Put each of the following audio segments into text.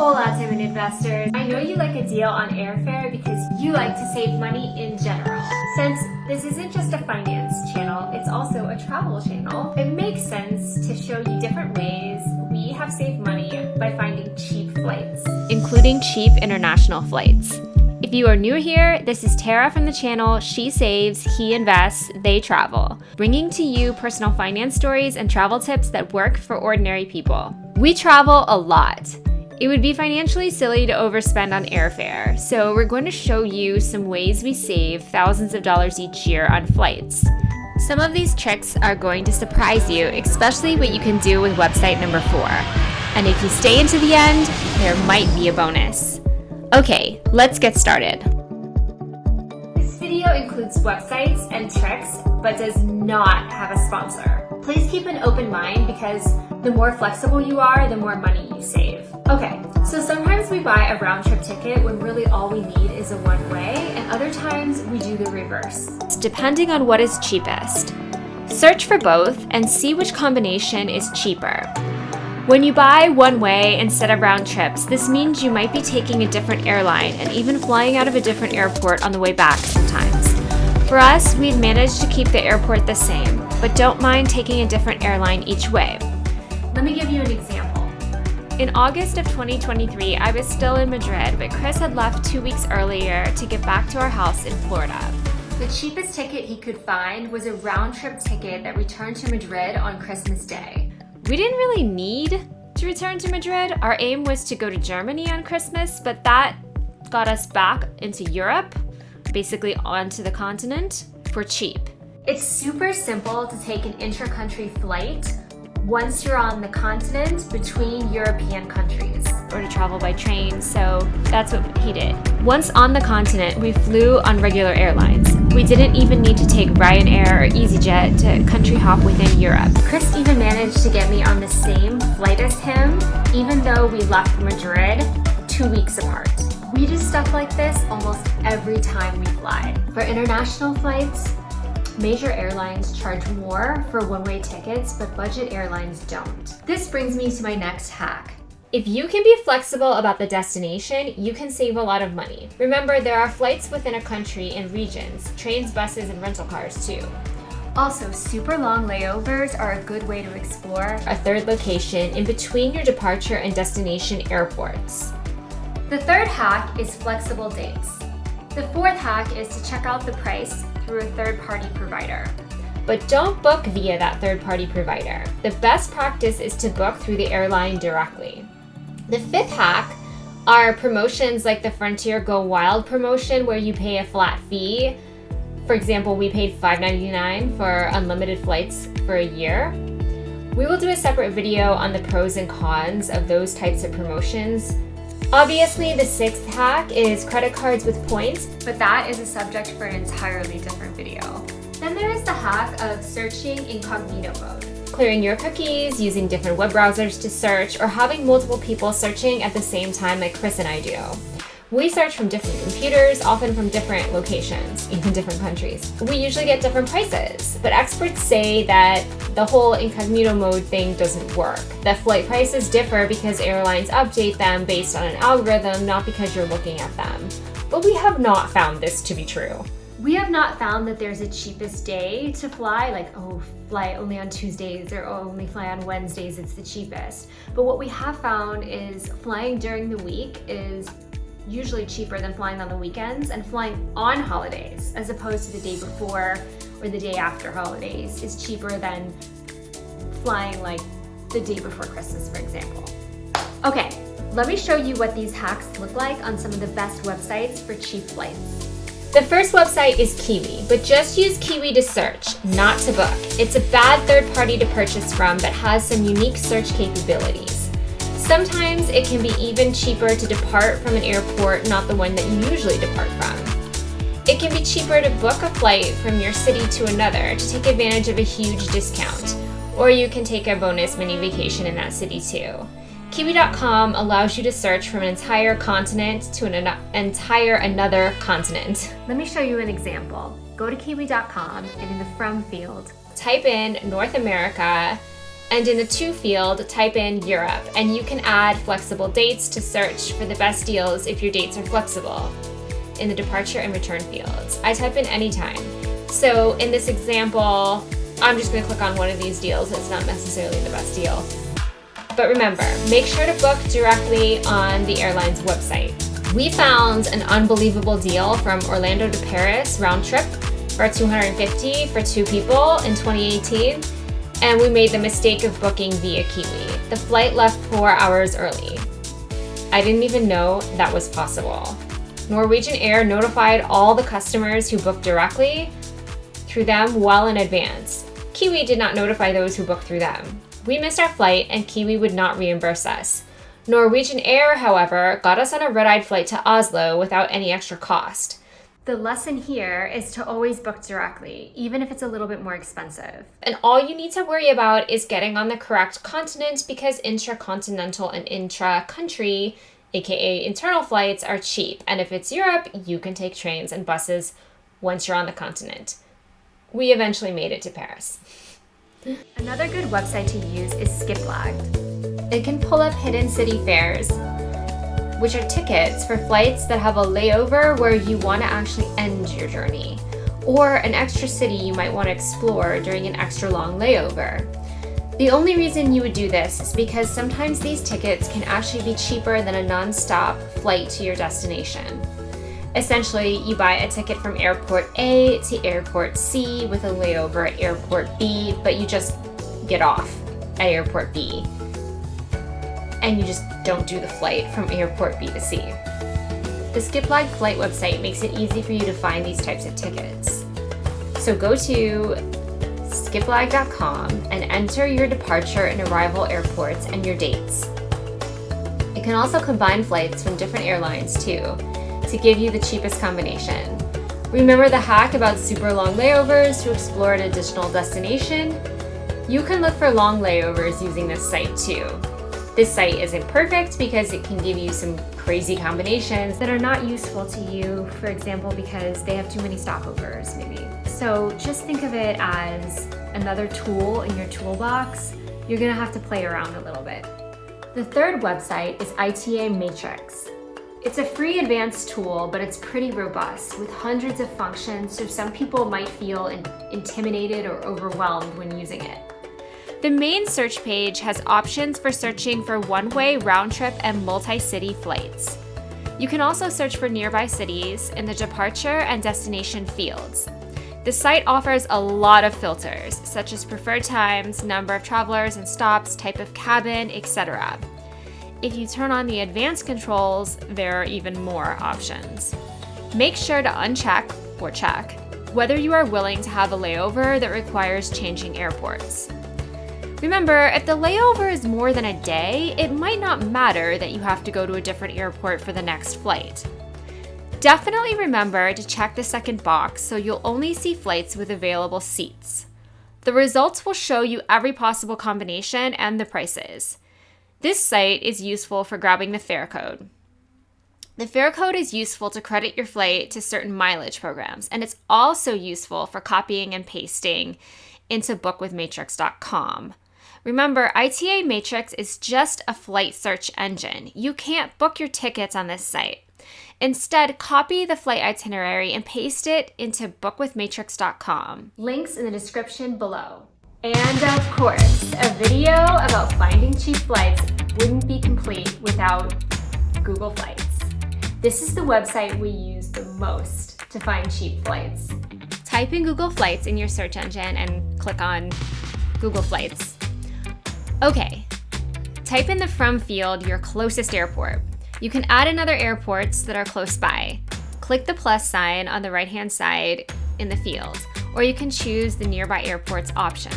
Hola, timid investors. I know you like a deal on airfare because you like to save money in general. Since this isn't just a finance channel, it's also a travel channel, it makes sense to show you different ways we have saved money by finding cheap flights, including cheap international flights. If you are new here, this is Tara from the channel She Saves, He Invests, They Travel, bringing to you personal finance stories and travel tips that work for ordinary people. We travel a lot. It would be financially silly to overspend on airfare, so we're going to show you some ways we save thousands of dollars each year on flights. Some of these tricks are going to surprise you, especially what you can do with website number 4. And if you stay into the end, there might be a bonus. Okay, let's get started. This video includes websites and tricks, but does not have a sponsor. Please keep an open mind because the more flexible you are, the more money you save. Okay, so sometimes we buy a round-trip ticket when really all we need is a one-way, and other times we do the reverse, depending on what is cheapest. Search for both and see which combination is cheaper. When you buy one-way instead of round trips, this means you might be taking a different airline and even flying out of a different airport on the way back sometimes. For us, we've managed to keep the airport the same, but don't mind taking a different airline each way. Let me give you an example. In August of 2023, I was still in Madrid, but Chris had left 2 weeks earlier to get back to our house in Florida. The cheapest ticket he could find was a round-trip ticket that returned to Madrid on Christmas Day. We didn't really need to return to Madrid. Our aim was to go to Germany on Christmas, but that got us back into Europe, basically onto the continent, for cheap. It's super simple to take an intra-country flight once you're on the continent between European countries, or to travel by train, so that's what he did. Once on the continent, we flew on regular airlines. We didn't even need to take Ryanair or EasyJet to country hop within Europe. Chris even managed to get me on the same flight as him, even though we left Madrid 2 weeks apart. We do stuff like this almost every time we fly. For international flights, major airlines charge more for one-way tickets, but budget airlines don't. This brings me to my next hack. If you can be flexible about the destination, you can save a lot of money. Remember, there are flights within a country and regions, trains, buses, and rental cars too. Also, super long layovers are a good way to explore a third location in between your departure and destination airports. The third hack is flexible dates. The fourth hack is to check out the price through a third-party provider. But don't book via that third-party provider. The best practice is to book through the airline directly. The fifth hack are promotions like the Frontier Go Wild promotion where you pay a flat fee. For example, we paid $5.99 for unlimited flights for a year. We will do a separate video on the pros and cons of those types of promotions. Obviously, the sixth hack is credit cards with points, but that is a subject for an entirely different video. Then there is the hack of searching incognito mode. Clearing your cookies, using different web browsers to search, or having multiple people searching at the same time like Chris and I do. We search from different computers, often from different locations, even different countries. We usually get different prices, but experts say that the whole incognito mode thing doesn't work. That flight prices differ because airlines update them based on an algorithm, not because you're looking at them. But we have not found this to be true. We have not found that there's a cheapest day to fly, like, oh, fly only on Tuesdays or only fly on Wednesdays, it's the cheapest. But what we have found is flying during the week is usually cheaper than flying on the weekends, and flying on holidays as opposed to the day before or the day after holidays is cheaper than flying like the day before Christmas, for example. Okay, let me show you what these hacks look like on some of the best websites for cheap flights. The first website is Kiwi, but just use Kiwi to search, not to book. It's a bad third party to purchase from, but has some unique search capabilities. Sometimes it can be even cheaper to depart from an airport, not the one that you usually depart from. It can be cheaper to book a flight from your city to another to take advantage of a huge discount, or you can take a bonus mini vacation in that city too. Kiwi.com allows you to search from an entire continent to an entire another continent. Let me show you an example. Go to Kiwi.com and in the From field, type in North America And in the To field, type in Europe, and you can add flexible dates to search for the best deals if your dates are flexible. In the departure and return fields, I type in anytime. So in this example, I'm just going to click on one of these deals. It's not necessarily the best deal. But remember, make sure to book directly on the airline's website. We found an unbelievable deal from Orlando to Paris round trip for $250 for 2 people in 2018, and we made the mistake of booking via Kiwi. The flight left 4 hours early. I didn't even know that was possible. Norwegian Air notified all the customers who booked directly through them well in advance. Kiwi did not notify those who booked through them. We missed our flight and Kiwi would not reimburse us. Norwegian Air, however, got us on a red-eyed flight to Oslo without any extra cost. The lesson here is to always book directly, even if it's a little bit more expensive. And all you need to worry about is getting on the correct continent, because intracontinental and intra-country, aka internal flights, are cheap. And if it's Europe, you can take trains and buses once you're on the continent. We eventually made it to Paris. Another good website to use is Skiplagged. It can pull up hidden city fares, which are tickets for flights that have a layover where you want to actually end your journey, or an extra city you might want to explore during an extra long layover. The only reason you would do this is because sometimes these tickets can actually be cheaper than a non-stop flight to your destination. Essentially, you buy a ticket from airport A to airport C with a layover at airport B, but you just get off at airport B. And you just don't do the flight from airport B to C. The Skiplagged flight website makes it easy for you to find these types of tickets. So go to skiplagged.com and enter your departure and arrival airports and your dates. It can also combine flights from different airlines too, to give you the cheapest combination. Remember the hack about super long layovers to explore an additional destination? You can look for long layovers using this site too. This site isn't perfect because it can give you some crazy combinations that are not useful to you, for example, because they have too many stopovers, maybe. So just think of it as another tool in your toolbox. You're gonna have to play around a little bit. The third website is ITA Matrix. It's a free advanced tool, but it's pretty robust with hundreds of functions, so some people might feel intimidated or overwhelmed when using it. The main search page has options for searching for one-way, round-trip, and multi-city flights. You can also search for nearby cities in the departure and destination fields. The site offers a lot of filters, such as preferred times, number of travelers and stops, type of cabin, etc. If you turn on the advanced controls, there are even more options. Make sure to uncheck or check whether you are willing to have a layover that requires changing airports. Remember, if the layover is more than a day, it might not matter that you have to go to a different airport for the next flight. Definitely remember to check the second box so you'll only see flights with available seats. The results will show you every possible combination and the prices. This site is useful for grabbing the fare code. The fare code is useful to credit your flight to certain mileage programs, and it's also useful for copying and pasting into bookwithmatrix.com. Remember, ITA Matrix is just a flight search engine. You can't book your tickets on this site. Instead, copy the flight itinerary and paste it into bookwithmatrix.com. Links in the description below. And of course, a video about finding cheap flights wouldn't be complete without Google Flights. This is the website we use the most to find cheap flights. Type in Google Flights in your search engine and click on Google Flights. Okay, type in the from field your closest airport. You can add in other airports that are close by. Click the plus sign on the right-hand side in the field, or you can choose the nearby airports option.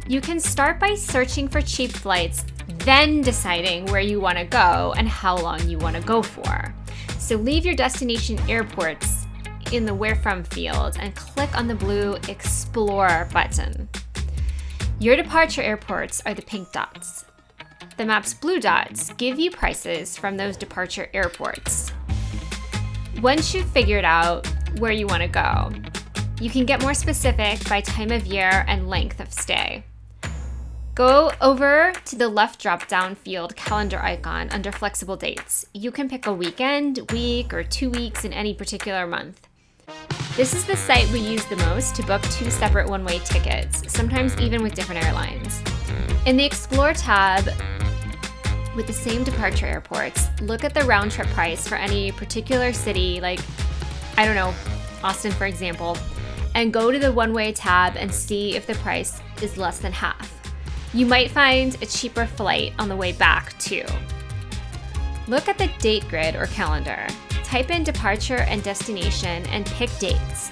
You can start by searching for cheap flights, then deciding where you want to go and how long you want to go for. So leave your destination airports in the where from field and click on the blue Explore button. Your departure airports are the pink dots. The map's blue dots give you prices from those departure airports. Once you've figured out where you want to go, you can get more specific by time of year and length of stay. Go over to the left drop-down field calendar icon under flexible dates. You can pick a weekend, week, or 2 weeks in any particular month. This is the site we use the most to book 2 separate one-way tickets, sometimes even with different airlines. In the Explore tab, with the same departure airports, look at the round-trip price for any particular city, like, I don't know, Austin for example, and go to the one-way tab and see if the price is less than half. You might find a cheaper flight on the way back too. Look at the date grid or calendar. Type in departure and destination and pick dates.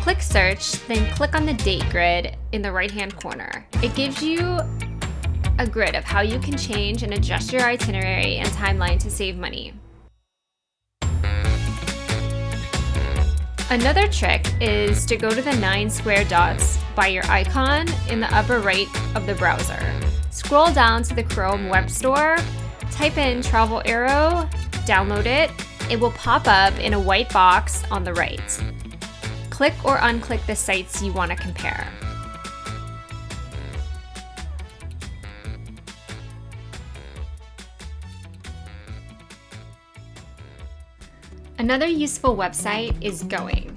Click search, then click on the date grid in the right-hand corner. It gives you a grid of how you can change and adjust your itinerary and timeline to save money. Another trick is to go to the 9 square dots by your icon in the upper right of the browser. Scroll down to the Chrome Web Store, type in Travel Arrow, download it. It will pop up in a white box on the right. Click or unclick the sites you want to compare. Another useful website is Going.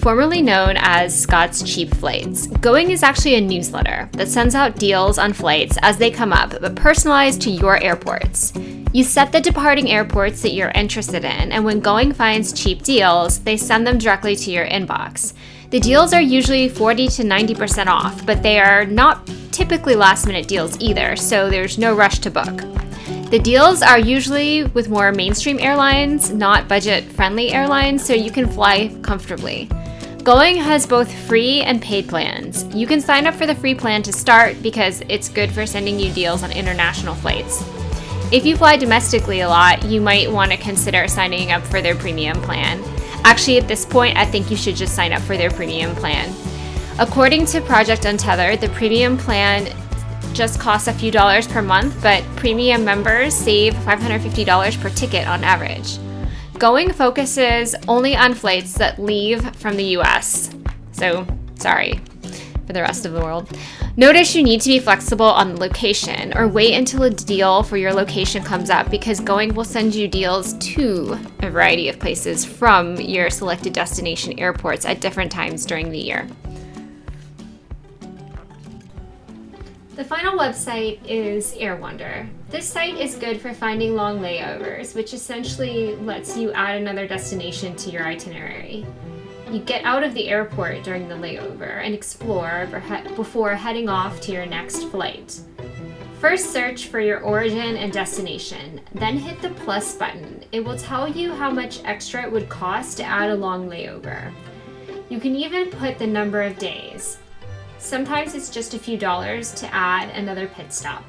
Formerly known as Scott's Cheap Flights, Going is actually a newsletter that sends out deals on flights as they come up, but personalized to your airports. You set the departing airports that you're interested in, and when Going finds cheap deals, they send them directly to your inbox. The deals are usually 40 to 90% off, but they are not typically last-minute deals either, so there's no rush to book. The deals are usually with more mainstream airlines, not budget-friendly airlines, so you can fly comfortably. Going has both free and paid plans. You can sign up for the free plan to start because it's good for sending you deals on international flights. If you fly domestically a lot, you might want to consider signing up for their premium plan. Actually, at this point, I think you should just sign up for their premium plan. According to Project Untethered, the premium plan just costs a few dollars per month, but premium members save $550 per ticket on average. Going focuses only on flights that leave from the US. So, sorry for the rest of the world. Notice you need to be flexible on the location or wait until a deal for your location comes up because Going will send you deals to a variety of places from your selected destination airports at different times during the year. The final website is AirWonder. This site is good for finding long layovers, which essentially lets you add another destination to your itinerary. You get out of the airport during the layover and explore before heading off to your next flight. First, search for your origin and destination, then hit the plus button. It will tell you how much extra it would cost to add a long layover. You can even put the number of days. Sometimes it's just a few dollars to add another pit stop.